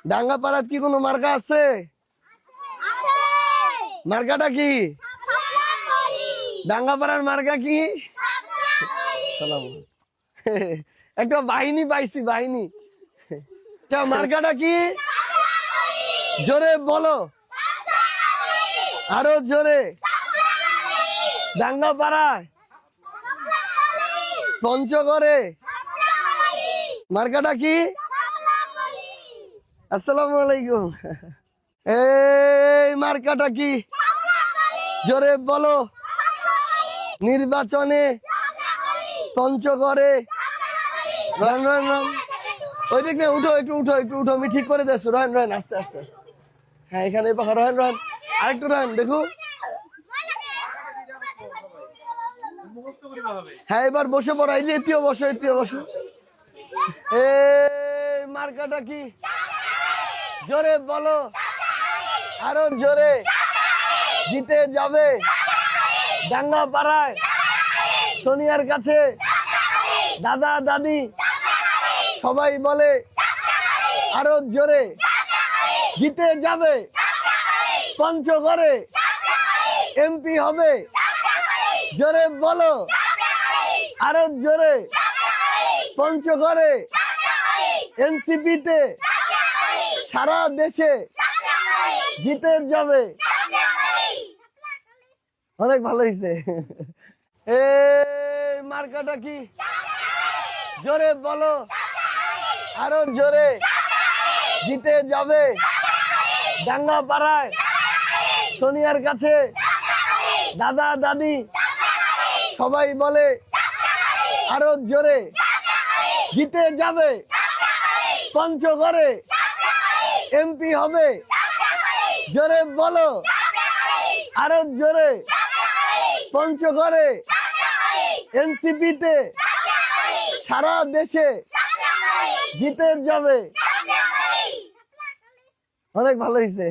ডাঙ্গাপাড়াত কি কোনো মার্কা আছে? মার্কাটা কি? ডাঙ্গাপাড়ার মার্কা কি? একটা বাহিনী পাইছি, বাহিনী। মার্কাটা কি? জোরে বলো, আরো জোরে। ডাঙ্গাপাড়ায়, পঞ্চগড়ে মার্কাটা কি? আসসালামু আলাইকুম। এই মার্কাটা কি? জোরে বলো। নির্বাচনে পঞ্চগড়ে ওই দিক নিয়ে উঠো, একটু উঠো, একটু উঠো, আমি ঠিক করে দিচ্ছি। রহেন রহেন, আস্তে আস্তে আস্তে। হ্যাঁ, এখানে রহেন রহেন, আরেকটু রহেন, দেখো। হ্যাঁ, এবার বসে পড়ো। এই যে এটিও বসো, এটিও বসো। এই মার্কাটা কি? জোরে বলো, আরো জোরে। জিতে যাবে ডাঙ্গাপাড়ায়, সোনিয়ার কাছে দাদা দাদি সবাই বলে, আরো জোরে। জিতে যাবে পঞ্চগড়ে, এমপি হবে। জোরে বলো, আরো জোরে। পঞ্চগড়ে এনসিপিতে সারা দেশে জিতে যাবে। অনেক ভালো হয়েছে। এই মার্কাটা কি? জোরে বলো, আরো জোরে। জিতে যাবে ডাঙ্গাপাড়ায়, সোনিয়ার কাছে দাদা দাদি সবাই বলে, আরো জোরে। জিতে যাবে পঞ্চগড়ে, এমপি হবে। জোরে বলো, আরো জোরে। পঞ্চগড়ে এনসিপিতে সারা দেশে জিতে যাবে। অনেক ভালো হয়েছে।